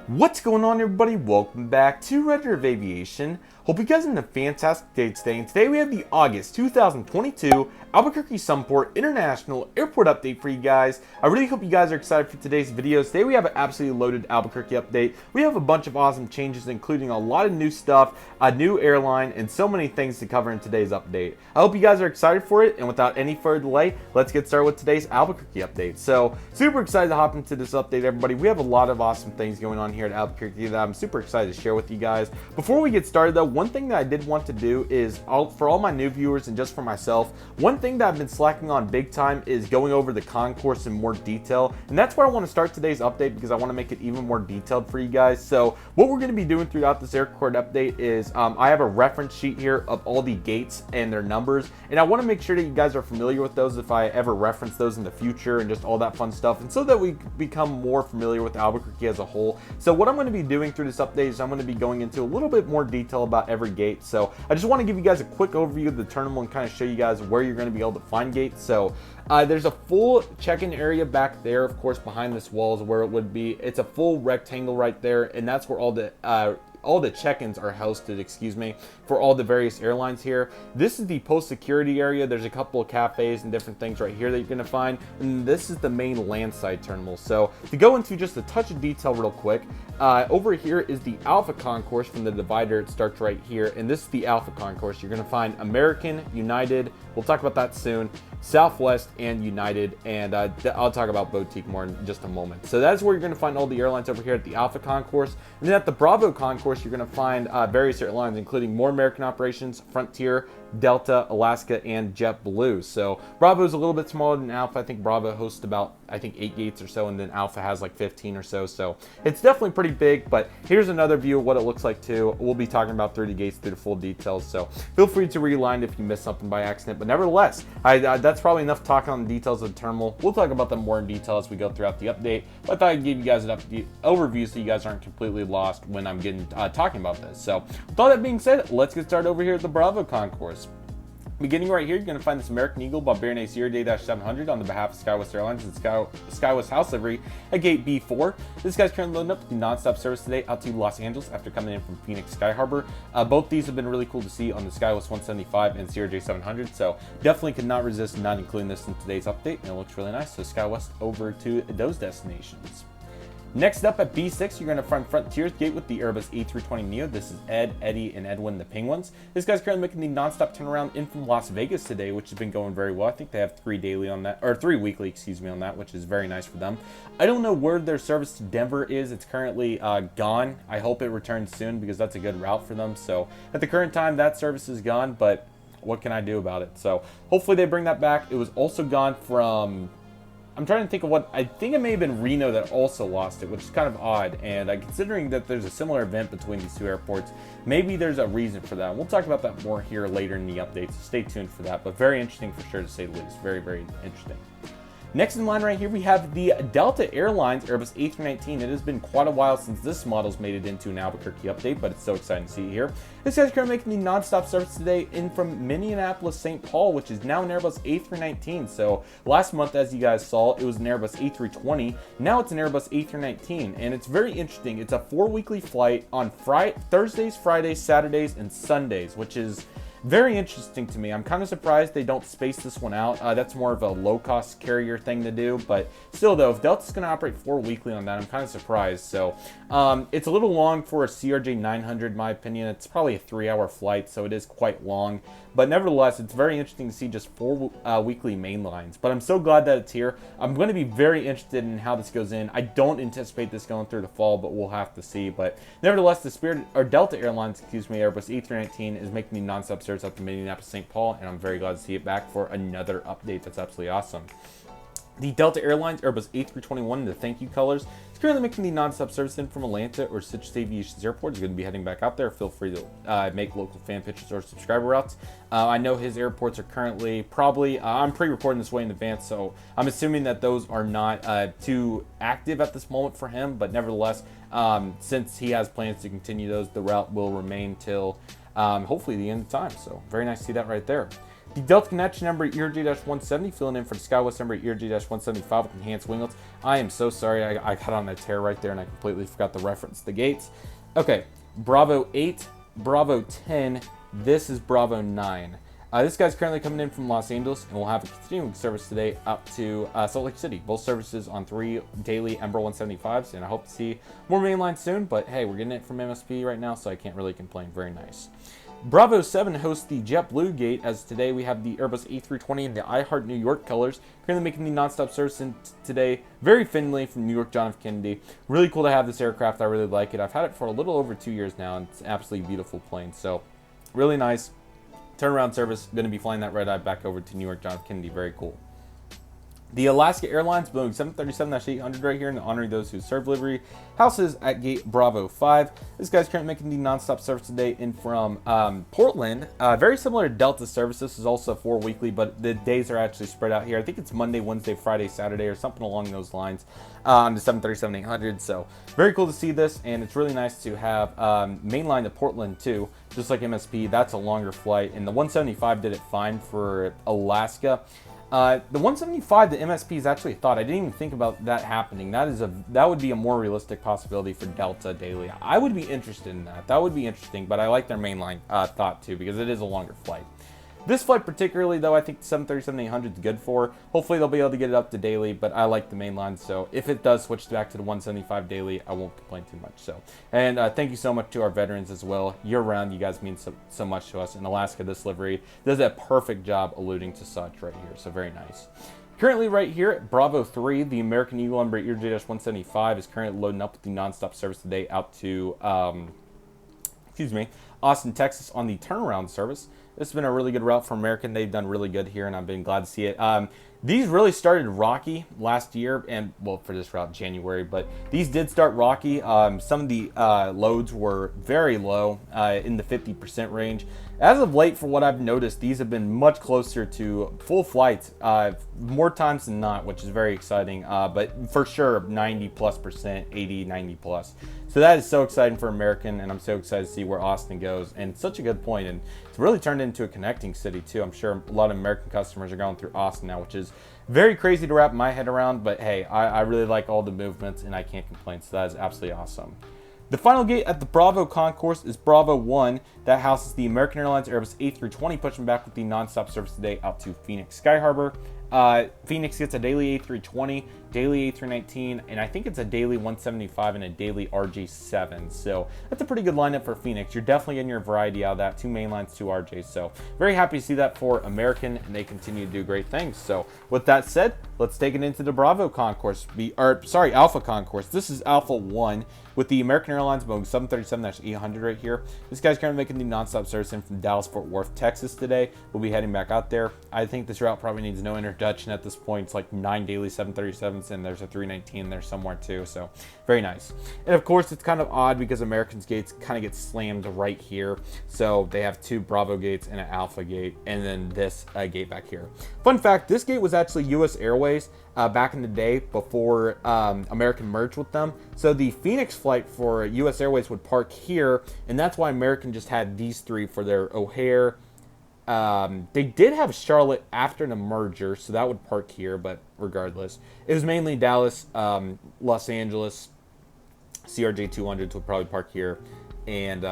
What's going on, everybody? Welcome back to Redriveraviation. Hope you guys are in a fantastic day today. And today we have the August 2022 Albuquerque Sunport International Airport update for you guys. I really hope you guys are excited for today's video. Today we have an absolutely loaded Albuquerque update. We have a bunch of awesome changes, including a lot of new stuff, a new airline, and so many things to cover in today's update. I hope you guys are excited for it. And without any further delay, let's get started with today's Albuquerque update. So super excited to hop into this update, everybody. We have a lot of awesome things going on here at Albuquerque that I'm super excited to share with you guys. Before we get started though, one thing that I did want to do is, for all my new viewers and just for myself, one thing that I've been slacking on big time is going over the concourse in more detail, and that's where I want to start today's update because I want to make it even more detailed for you guys. So what we're going to be doing throughout this airport update is I have a reference sheet here of all the gates and their numbers, and I want to make sure that you guys are familiar with those if I ever reference those in the future and just all that fun stuff, and so that we become more familiar with Albuquerque as a whole. So what I'm going to be doing through this update is I'm going to be going into a little bit more detail about every gate. So I just want to give you guys a quick overview of the terminal and kind of show you guys where you're going to be able to find gates. So there's a full check-in area back there, of course, behind this wall is where it would be. It's a full rectangle right there, and that's where all the check-ins are hosted, excuse me, for all the various airlines here. This is the post-security area. There's a couple of cafes and different things right here that you're gonna find. And this is the main landside terminal. So to go into just a touch of detail real quick, over here is the Alpha Concourse from the divider. It starts right here. And this is the Alpha Concourse. You're gonna find American, United, we'll talk about that soon, Southwest, and United, and I'll talk about Boutique more in just a moment. So that's where you're going to find all the airlines over here at the Alpha Concourse. And then at the Bravo Concourse, you're going to find various airlines, including more American operations, Frontier, Delta, Alaska, and JetBlue. So Bravo is a little bit smaller than Alpha. I think Bravo hosts about, 8 gates or so, and then Alpha has like 15 or so. So it's definitely pretty big, but here's another view of what it looks like too. We'll be talking about 30 gates through the full details, so feel free to rewind if you missed something by accident. But nevertheless, that's probably enough talking on the details of the terminal. We'll talk about them more in detail as we go throughout the update, but I thought I'd give you guys an overview so you guys aren't completely lost when I'm talking about this. So with all that being said, let's get started over here at the Bravo Concourse. Beginning right here, you're going to find this American Eagle Barbarian Acer Day-700 on the behalf of SkyWest Airlines and SkyWest House Livery at Gate B4. This guy's currently loading up with the non-stop service today out to Los Angeles after coming in from Phoenix Sky Harbor. Both these have been really cool to see on the SkyWest 175 and Sierra J700, so definitely could not resist not including this in today's update, and it looks really nice. So SkyWest over to those destinations. Next up at B6, you're going to find Frontier's gate with the Airbus A320neo. This is Ed, Eddie, and Edwin, the Penguins. This guy's currently making the non-stop turnaround in from Las Vegas today, which has been going very well. I think they have 3 weekly, excuse me, on that, which is very nice for them. I don't know where their service to Denver is. It's currently gone. I hope it returns soon because that's a good route for them. So at the current time, that service is gone, but what can I do about it? So hopefully they bring that back. It was also gone from, I'm trying to think of what, I think it may have been Reno that also lost it, which is kind of odd. And considering that there's a similar event between these two airports, maybe there's a reason for that. We'll talk about that more here later in the update, so stay tuned for that. But very interesting for sure, to say the least. Very, very interesting. Next in line right here, we have the Delta Airlines Airbus A319. It has been quite a while since this model's made it into an Albuquerque update, but it's so exciting to see it here. This guy's currently making the non-stop service today in from Minneapolis, St. Paul, which is now an Airbus A319. So last month, as you guys saw, it was an Airbus A320. Now it's an Airbus A319, and it's very interesting. It's a 4-weekly flight on Thursdays, Fridays, Saturdays, and Sundays, which is very interesting to me. I'm kind of surprised they don't space this one out. That's more of a low-cost carrier thing to do, but still though, if Delta's going to operate 4 weekly on that, I'm kind of surprised. So it's a little long for a CRJ 900 in my opinion. It's probably a 3-hour flight, so it is quite long, but nevertheless, it's very interesting to see just 4 weekly main lines. But I'm so glad that it's here. I'm going to be very interested in how this goes in. I don't anticipate this going through the fall, but we'll have to see. But nevertheless, the Delta Airlines, excuse me, Airbus A319 is making the non-stop service up to Minneapolis, St. Paul, and I'm very glad to see it back for another update. That's absolutely awesome. The Delta Airlines Airbus A321 in the thank you colors is currently making the non-stop service in from Atlanta or Citrus Aviation's airport. He's going to be heading back out there. Feel free to make local fan pictures or subscriber routes. I know his airports are currently probably, I'm pre-recording this way in advance, so I'm assuming that those are not too active at this moment for him, but nevertheless, since he has plans to continue those, the route will remain till hopefully the end of time. So very nice to see that right there. The Delta connection number ERJ-170, filling in for the Skywest number ERJ-175 with enhanced winglets. I am so sorry, I got on a tear right there and I completely forgot to reference the gates. Okay, Bravo 8, Bravo 10, this is Bravo 9. This guy's currently coming in from Los Angeles, and we'll have a continuing service today up to Salt Lake City. Both services on 3 daily Ember 175s, and I hope to see more mainline soon, but hey, we're getting it from MSP right now, so I can't really complain. Very nice. Bravo 7 hosts the JetBlue gate, as today we have the Airbus A320 in the I Heart New York colors, currently making the nonstop service today. Very friendly from New York John F. Kennedy. Really cool to have this aircraft. I really like it. I've had it for a little over 2 years now, and it's an absolutely beautiful plane, so really nice. Turnaround service, going to be flying that red-eye back over to New York John F. Kennedy. Very cool. The Alaska Airlines Boeing 737-800 right here in honoring those who serve livery. Houses at gate Bravo 5. This guy's currently making the nonstop service today in from Portland. Very similar to Delta service. This is also 4 weekly, but the days are actually spread out here. I think it's Monday, Wednesday, Friday, Saturday, or something along those lines on the 737-800. So very cool to see this, and it's really nice to have mainline to Portland too, just like MSP. That's a longer flight, and the 175 did it fine for Alaska. The 175, the MSP is actually a thought. I didn't even think about that happening. That would be a more realistic possibility for Delta daily. I would be interested in that. That would be interesting, but I like their mainline thought too, because it is a longer flight. This flight particularly, though, I think the 737-800 is good for. Hopefully they'll be able to get it up to daily, but I like the mainline, so if it does switch back to the 175 daily, I won't complain too much. So, and thank you so much to our veterans as well. Year-round, you guys mean so much to us. In Alaska, this livery does a perfect job alluding to such right here, so very nice. Currently right here at Bravo 3, the American Eagle Embraer ERJ-175 is currently loading up with the nonstop service today out to, Austin, Texas on the turnaround service. This has been a really good route for American. They've done really good here, and I've been glad to see it. These really started rocky last year, and well, for this route, January, but these did start rocky. Some of the loads were very low, in the 50% range. As of late, for what I've noticed, these have been much closer to full flights, more times than not, which is very exciting, but for sure, 90+%, 80, 90+. So that is so exciting for American, and I'm so excited to see where Austin goes. And it's such a good point, and it's really turned into a connecting city too. I'm sure a lot of American customers are going through Austin now, which is very crazy to wrap my head around, but hey, I really like all the movements, and I can't complain, so that is absolutely awesome. The final gate at the Bravo Concourse is Bravo 1. That houses the American Airlines Airbus A320, pushing back with the nonstop service today out to Phoenix Sky Harbor. Phoenix gets a daily A320, daily A319, and I think it's a daily 175 and a daily RJ7. So that's a pretty good lineup for Phoenix. You're definitely getting your variety out of that. 2 mainlines, 2 RJs. So very happy to see that for American, and they continue to do great things. So with that said, let's take it into the Bravo Concourse. Alpha Concourse. This is Alpha 1 with the American Airlines Boeing 737-800 right here. This guy's currently making the nonstop service in from Dallas-Fort Worth, Texas today. We'll be heading back out there. I think this route probably needs no introduction at this point. It's like 9 daily 737s, and there's a 319 there somewhere too, so very nice. And of course, it's kind of odd because American's gates kind of get slammed right here. So they have 2 Bravo gates and an Alpha gate, and then this gate back here. Fun fact, this gate was actually US Airways back in the day before American merged with them. So the Phoenix flight for US Airways would park here, and that's why American just had these 3 for their O'Hare. They did have Charlotte after the merger, so that would park here, but regardless. It was mainly Dallas, Los Angeles, CRJ 200s would probably park here, and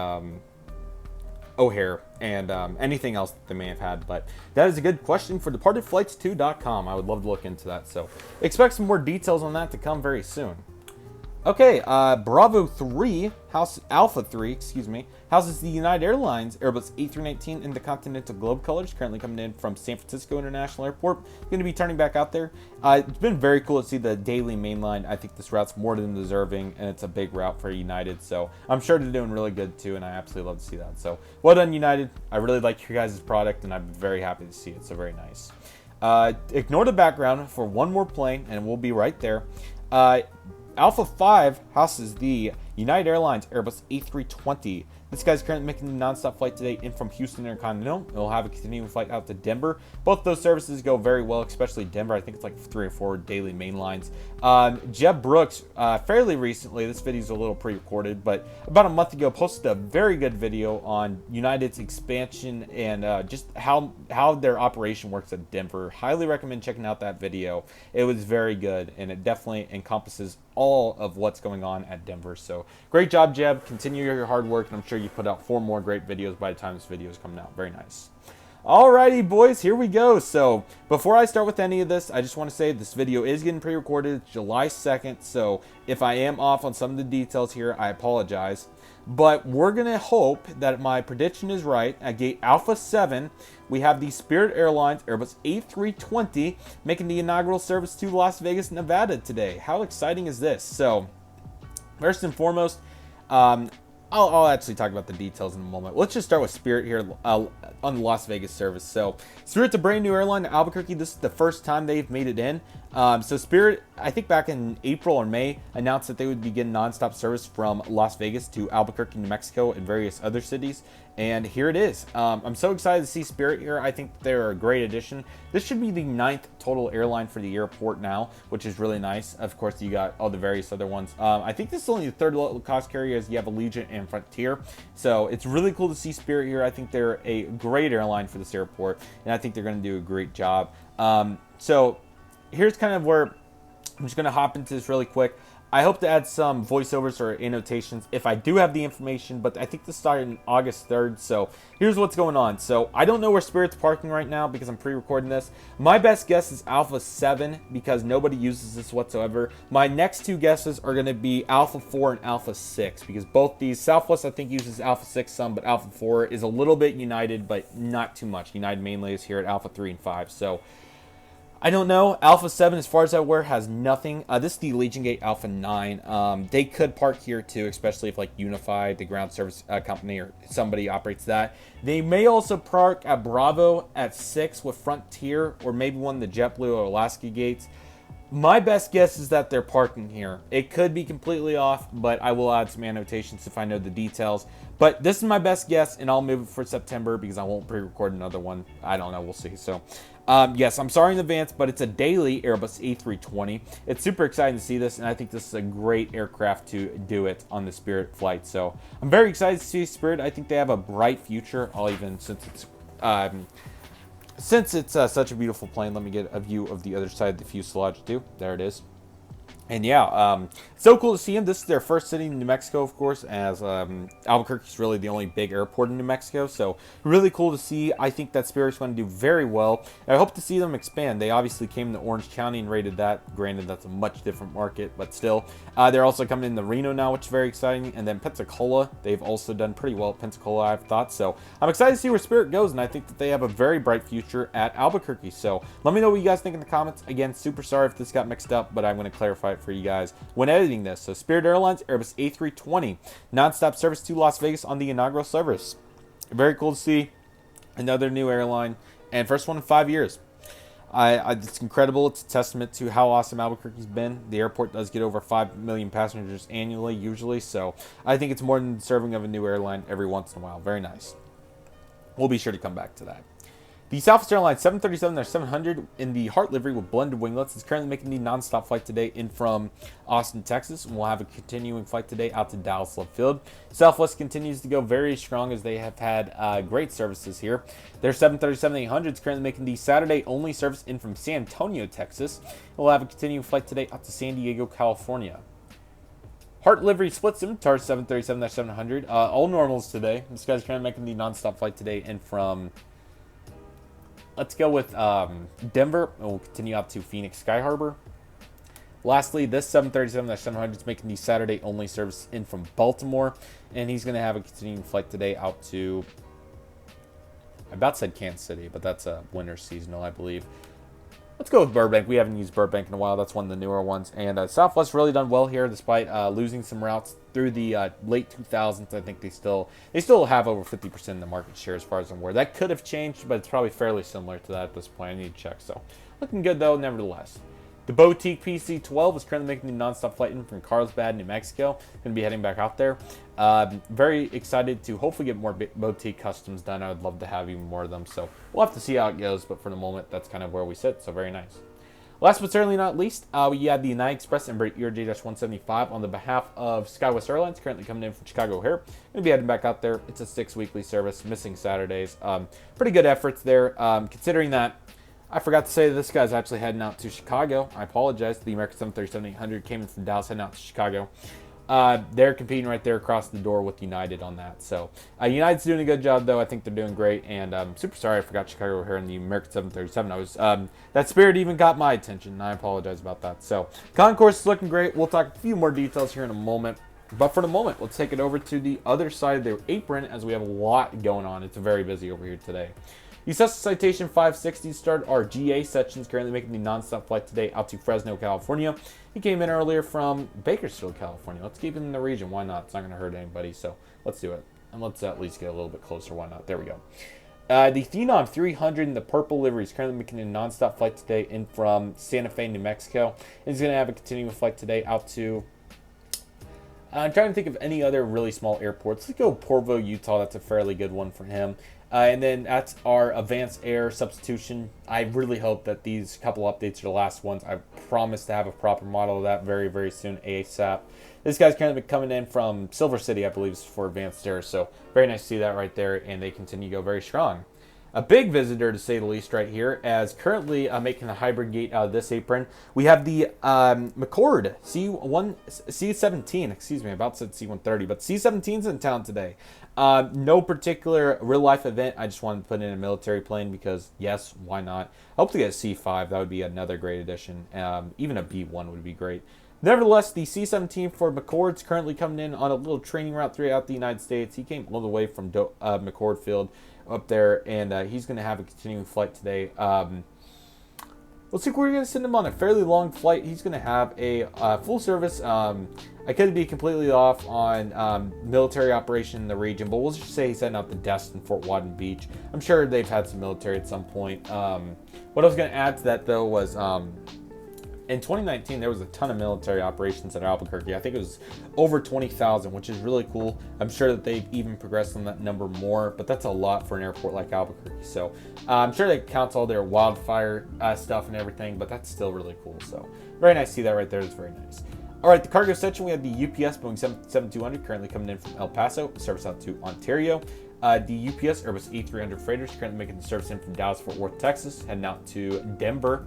O'Hare, and anything else that they may have had. But that is a good question for departedflights2.com. I would love to look into that, so expect some more details on that to come very soon. Okay, Bravo 3, Alpha 3, houses the United Airlines Airbus A319 in the Continental Globe colors, currently coming in from San Francisco International Airport. Going to be turning back out there. It's been very cool to see the daily mainline. I think this route's more than deserving, and it's a big route for United, so I'm sure they're doing really good too, and I absolutely love to see that. So well done, United. I really like your guys' product, and I'm very happy to see it, so very nice. Ignore the background for one more plane, and we'll be right there. Alpha 5 houses the United Airlines Airbus A320. This guy's currently making the nonstop flight today in from Houston Intercontinental. It'll have a continuing flight out to Denver. Both those services go very well, especially Denver. I think it's like 3 or 4 daily main lines. Jeb Brooks, fairly recently, this video's a little pre-recorded, but about a month ago, posted a very good video on United's expansion and just how their operation works at Denver. Highly recommend checking out that video. It was very good, and it definitely encompasses all of what's going on at Denver. So great job, Jeb. Continue your hard work, and I'm sure you put out 4 more great videos by the time this video is coming out. Very nice. Alrighty, boys, here we go. So before I start with any of this, I just want to say this video is getting pre-recorded. It's July 2nd, so if I am off on some of the details here, I apologize. But we're going to hope that my prediction is right. At gate Alpha 7, we have the Spirit Airlines Airbus A320 making the inaugural service to Las Vegas, Nevada today. How exciting is this? So, first and foremost, I'll actually talk about the details in a moment. Let's just start with Spirit here on the Las Vegas service. So, Spirit's a brand new airline to Albuquerque. This is the first time they've made it in. So Spirit, I think back in April or May, announced that they would begin nonstop service from Las Vegas to Albuquerque, New Mexico, and various other cities. And here it is. I'm so excited to see Spirit here. I think they're a great addition. This should be the 9th total airline for the airport now, which is really nice. Of course, you got all the various other ones. I think this is only the 3rd low cost carrier, as you have Allegiant and Frontier. So it's really cool to see Spirit here. I think they're a great airline for this airport, and I think they're going to do a great job. So here's kind of where I'm just going to hop into this really quick. I hope to add some voiceovers or annotations if I do have the information, but I think this started on August 3rd, so here's what's going on. So I don't know where Spirit's parking right now because I'm pre-recording this. My best guess is Alpha 7 because nobody uses this whatsoever. My next 2 guesses are going to be Alpha 4 and Alpha 6 because both these, Southwest I think uses Alpha 6 some, but Alpha 4 is a little bit United, but not too much. United mainly is here at Alpha 3 and 5, so I don't know. Alpha 7, as far as I'm aware, has nothing. This is the Legion Gate Alpha 9. They could park here too, especially if like Unified, the ground service company, or somebody operates that. They may also park at Bravo at 6 with Frontier, or maybe one of the JetBlue or Alaska gates. My best guess is that they're parking here. It could be completely off, but I will add some annotations if I know the details. But this is my best guess, and I'll move it for September because I won't pre-record another one. I don't know. We'll see. So, yes, I'm sorry in advance, but it's a daily Airbus A320. It's super exciting to see this, and I think this is a great aircraft to do it on the Spirit flight. So I'm very excited to see Spirit. I think they have a bright future. Since it's such a beautiful plane, let me get a view of the other side of the fuselage too. There it is. And yeah, so cool to see him. This is their first city in New Mexico, of course, as Albuquerque is really the only big airport in New Mexico. So really cool to see. I think that Spirit's going to do very well. I hope to see them expand. They obviously came to Orange County and rated that. Granted, that's a much different market, but still. They're also coming into Reno now, which is very exciting. And then Pensacola, they've also done pretty well at Pensacola, I've thought. So I'm excited to see where Spirit goes, and I think that they have a very bright future at Albuquerque. So let me know what you guys think in the comments. Again, super sorry if this got mixed up, but I'm going to clarify it for you guys when editing this. So Spirit Airlines Airbus A320 nonstop service to Las Vegas on the inaugural service. Very cool to see another new airline, and first one in 5 years. It's incredible. It's a testament to how awesome Albuquerque's been. The airport does get over 5 million passengers annually usually, so I think it's more than deserving of a new airline every once in a while. Very nice. We'll be sure to come back to that. The Southwest Airlines 737-700 in the Heart livery with blended winglets is currently making the nonstop flight today in from Austin, Texas, and we'll have a continuing flight today out to Dallas Love Field. Southwest continues to go very strong as they have had great services here. Their 737-800 is currently making the Saturday-only service in from San Antonio, Texas. We'll have a continuing flight today out to San Diego, California. Heart livery split scimitar 737-700, all normals today. This guy's currently making the nonstop flight today in from... Let's go with Denver, and we'll continue out to Phoenix Sky Harbor. Lastly, this 737-700 is making the Saturday-only service in from Baltimore, and he's going to have a continuing flight today out to, I about said Kansas City, but that's a winter seasonal, I believe. Let's go with Burbank. We haven't used Burbank in a while. That's one of the newer ones. And Southwest really done well here despite losing some routes through the late 2000s. I think they still have over 50% of the market share as far as I'm aware. That could have changed, but it's probably fairly similar to that at this point. I need to check. So looking good though, nevertheless. The Boutique PC-12 is currently making the nonstop flight in from Carlsbad, New Mexico. Going to be heading back out there. Very excited to hopefully get more Boutique customs done. I would love to have even more of them. So we'll have to see how it goes. But for the moment, that's kind of where we sit. So very nice. Last but certainly not least, we had the United Express Embraer ERJ-175 on the behalf of SkyWest Airlines, currently coming in from Chicago O'Hare. Going to be heading back out there. It's a 6 weekly service, missing Saturdays. Pretty good efforts there, considering that I forgot to say that this guy's actually heading out to Chicago. I apologize. The American 737-800 came in from Dallas, heading out to Chicago. They're competing right there across the door with United on that. So United's doing a good job, though. I think they're doing great. And I'm super sorry I forgot Chicago O'Hare in the American 737. I was that Spirit even got my attention. And I apologize about that. So Concourse is looking great. We'll talk a few more details here in a moment. But for the moment, let's take it over to the other side of the apron as we have a lot going on. It's very busy over here today. The Cessna Citation 560 started our GA sections, currently making the nonstop flight today out to Fresno, California. He came in earlier from Bakersfield, California. Let's keep him in the region. Why not? It's not going to hurt anybody, so let's do it. And let's at least get a little bit closer. Why not? There we go. The Phenom 300 in the purple livery is currently making a nonstop flight today in from Santa Fe, New Mexico. And he's going to have a continuing flight today out to... I'm trying to think of any other really small airports. Let's go Provo, Utah. That's a fairly good one for him. And then that's our advanced air substitution. I really hope that these couple updates are the last ones. I promise to have a proper model of that very, very soon, ASAP. This guy's kind of coming in from Silver City, I believe, for advanced air. So very nice to see that right there, and they continue to go very strong. A big visitor, to say the least, right here, as currently making a hybrid gate out of this apron. We have the McCord C17, excuse me, I about said C130, but C17's in town today. No particular real-life event. I just wanted to put in a military plane because, yes, why not? I hope to get a C5. That would be another great addition. Even a B1 would be great. Nevertheless, the C-17 for McCord's currently coming in on a little training route throughout the United States. He came all the way from McCord Field up there, and he's going to have a continuing flight today. Let's see if we're going to send him on a fairly long flight. He's going to have a full service. I could be completely off on military operation in the region, but we'll just say he's heading out to Destin, Fort Wadden Beach. I'm sure they've had some military at some point. What I was going to add to that, though, was... in 2019, there was a ton of military operations at Albuquerque. I think it was over 20,000, which is really cool. I'm sure that they've even progressed on that number more, but that's a lot for an airport like Albuquerque. So I'm sure they count all their wildfire stuff and everything, but that's still really cool. So very nice to see that right there. It's very nice. All right, the cargo section, we have the UPS Boeing 77200 currently coming in from El Paso, service out to Ontario. The UPS Airbus A300 freighters currently making the service in from Dallas-Fort Worth, Texas, heading out to Denver.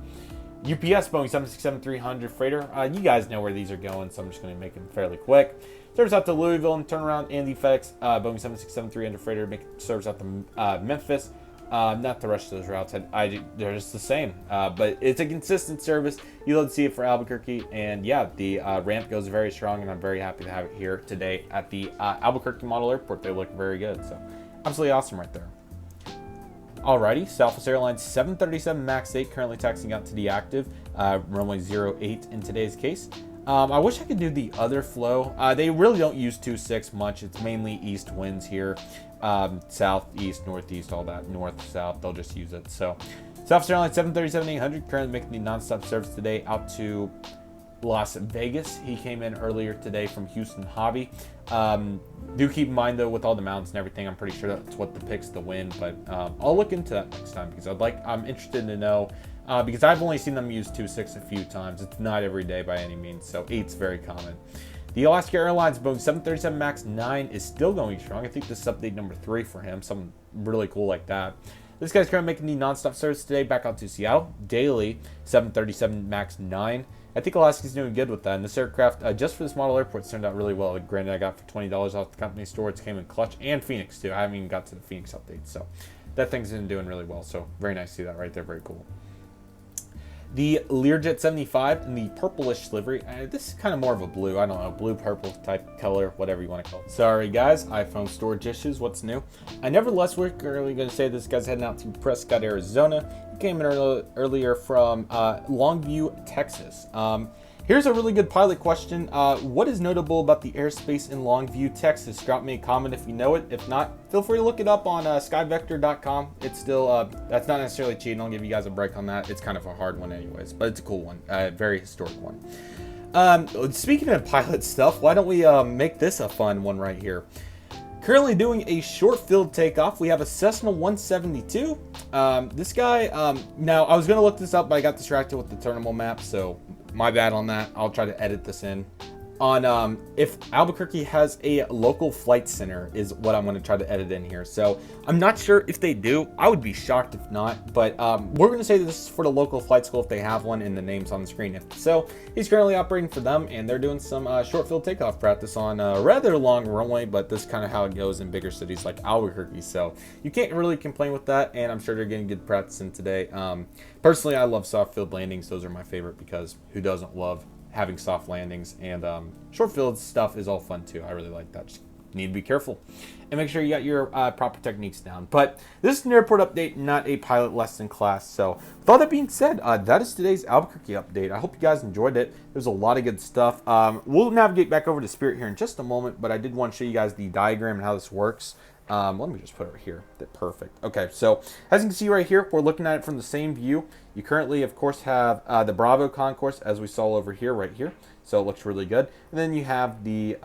UPS Boeing 767-300 freighter. You guys know where these are going, so I'm just going to make them fairly quick. Service out to Louisville and turnaround, and the FedEx Boeing 767-300 freighter making service out to Memphis. Not the rest of those routes. They're just the same. But it's a consistent service. You love to see it for Albuquerque. And yeah, the ramp goes very strong, and I'm very happy to have it here today at the Albuquerque Model Airport. They look very good. So absolutely awesome right there. Alrighty, Southwest Airlines 737 MAX 8 currently taxiing out to the active, runway 08 in today's case. I wish I could do the other flow. They really don't use 26 much. It's mainly east winds here, south, east, northeast, all that, north, south. They'll just use it. So Southwest Airlines 737-800 currently making the nonstop service today out to Las Vegas. He came in earlier today from Houston Hobby. Do keep in mind, though, with all the mountains and everything, I'm pretty sure that's what depicts the wind, but I'll look into that next time because I'm interested to know, because I've only seen them use 2.6 a few times. It's not every day by any means, so 8's very common. The Alaska Airlines Boeing 737 MAX 9 is still going strong. I think this is update number 3 for him, something really cool like that. This guy's currently making the nonstop service today back out to Seattle, daily 737 MAX 9. I think Alaska's doing good with that. And this aircraft, just for this model airport, turned out really well. Granted, I got for $20 off the company store. It came in clutch and Phoenix, too. I haven't even got to the Phoenix update. So that thing's been doing really well. So very nice to see that right there. Very cool. The Learjet 75 in the purplish livery. This is kind of more of a blue. I don't know, blue-purple type color, whatever you want to call it. Sorry, guys. iPhone storage issues. What's new? Nevertheless, we're currently going to say this guy's heading out to Prescott, Arizona. He came in earlier from Longview, Texas. Here's a really good pilot question. What is notable about the airspace in Longview, Texas? Drop me a comment if you know it. If not, feel free to look it up on skyvector.com. It's still, that's not necessarily cheating. I'll give you guys a break on that. It's kind of a hard one anyways, but it's a cool one. Very historic one. Speaking of pilot stuff, why don't we make this a fun one right here? Currently doing a short-field takeoff. We have a Cessna 172. This guy, now I was going to look this up, but I got distracted with the terminal map, so my bad on that. I'll try to edit this in. On if Albuquerque has a local flight center is what I'm going to try to edit in here. So I'm not sure if they do. I would be shocked if not, but we're going to say that this is for the local flight school if they have one, and the name's on the screen. If so, he's currently operating for them, and they're doing some short field takeoff practice on a rather long runway, but this is kind of how it goes in bigger cities like Albuquerque. So you can't really complain with that, and I'm sure they're getting good practice in today. Personally, I love soft field landings. Those are my favorite because who doesn't love having soft landings, and short field stuff is all fun too. I really like that. Just need to be careful and make sure you got your proper techniques down. But this is an airport update, not a pilot lesson class. So with all that being said, that is today's Albuquerque update. I hope you guys enjoyed it. There's a lot of good stuff. We'll navigate back over to Spirit here in just a moment, but I did want to show you guys the diagram and how this works. Let me just put it right here. Perfect. Okay, so as you can see right here, we're looking at it from the same view. You currently, of course, have the Bravo Concourse, as we saw over here, right here. So it looks really good. And then you have the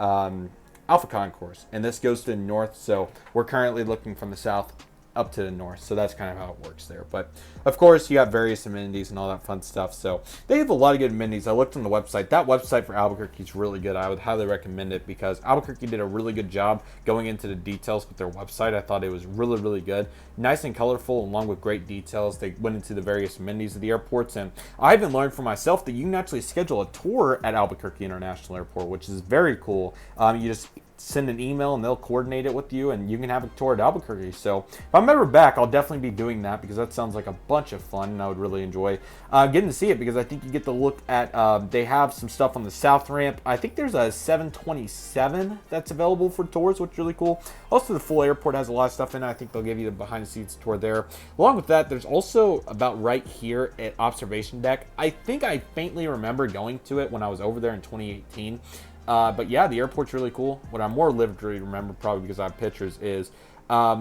Alpha Concourse, and this goes to the north. So we're currently looking from the south up to the north, so that's kind of how it works there. But of course you got various amenities and all that fun stuff, so they have a lot of good amenities. I looked on the website. That website for Albuquerque is really good. I would highly recommend it because Albuquerque did a really good job going into the details with their website. I thought it was really good, nice and colorful, along with great details. They went into the various amenities of the airports, and I even learned for myself that you can actually schedule a tour at Albuquerque International Airport, which is very cool. You just send an email and they'll coordinate it with you, and you can have a tour at Albuquerque. So if I'm ever back, I'll definitely be doing that because that sounds like a bunch of fun, and I would really enjoy getting to see it because I think you get to look at, they have some stuff on the south ramp. I think there's a 727 that's available for tours, which is really cool. Also, the full airport has a lot of stuff in it. I think they'll give you the behind the scenes tour there. Along with that, there's also about right here at Observation Deck. I think I faintly remember going to it when I was over there in 2018. But yeah, the airport's really cool. What I'm more livid to remember, probably because I have pictures, is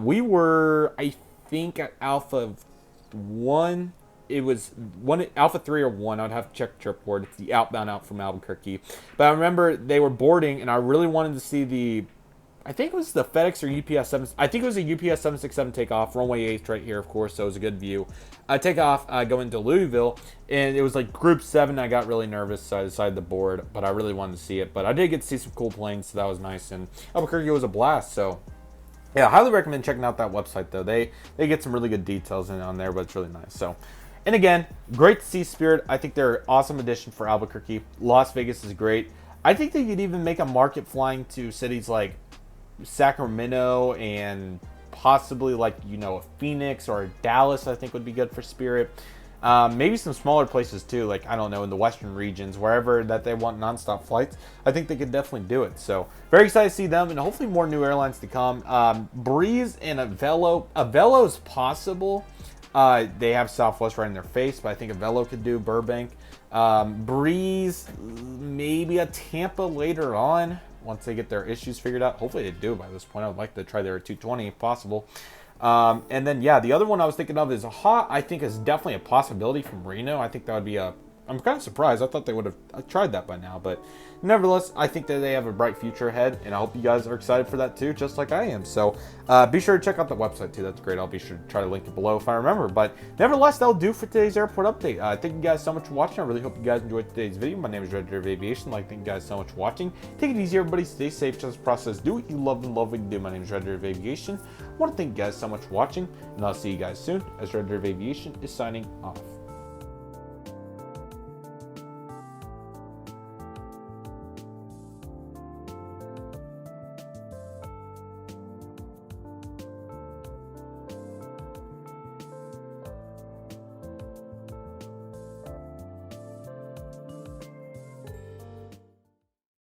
we were, I think, at Alpha 1. It was Alpha 3 or 1. I'd have to check the trip board. It's the outbound out from Albuquerque. But I remember they were boarding, and I really wanted to see the, I think it was the FedEx or UPS 7. I think it was a UPS 767 takeoff, runway 8 right here, of course, so it was a good view. Takeoff going to Louisville, and it was like Group 7. I got really nervous, so I decided to board, but I really wanted to see it. But I did get to see some cool planes, so that was nice, and Albuquerque was a blast. So yeah, I highly recommend checking out that website though. They get some really good details in on there, but it's really nice. So, and again, great to see Spirit. I think they're an awesome addition for Albuquerque. Las Vegas is great. I think they could even make a market flying to cities like Sacramento and possibly, like, you know, a Phoenix or a Dallas. I think would be good for Spirit. Maybe some smaller places too, like, I don't know, in the western regions, wherever that they want nonstop flights. I think they could definitely do it. So very excited to see them, and hopefully more new airlines to come. Breeze and Avelo is possible. They have Southwest right in their face, but I think Avelo could do Burbank. Breeze, maybe a Tampa later on once they get their issues figured out. Hopefully they do by this point. I would like to try their 220 if possible. And then, yeah, the other one I was thinking of is I think is definitely a possibility from Reno. I think that would be I'm kind of surprised. I thought they would have tried that by now, but nevertheless, I think that they have a bright future ahead, and I hope you guys are excited for that too, just like I am. So be sure to check out the website too. That's great. I'll be sure to try to link it below if I remember. But nevertheless, that'll do for today's airport update. Thank you guys so much for watching. I really hope you guys enjoyed today's video. My name is Redriveraviation. Thank you guys so much for watching. Take it easy, everybody. Stay safe. Trust the process. Do what you love and love what you do. My name is Redriveraviation. I want to thank you guys so much for watching, and I'll see you guys soon as Redriveraviation is signing off.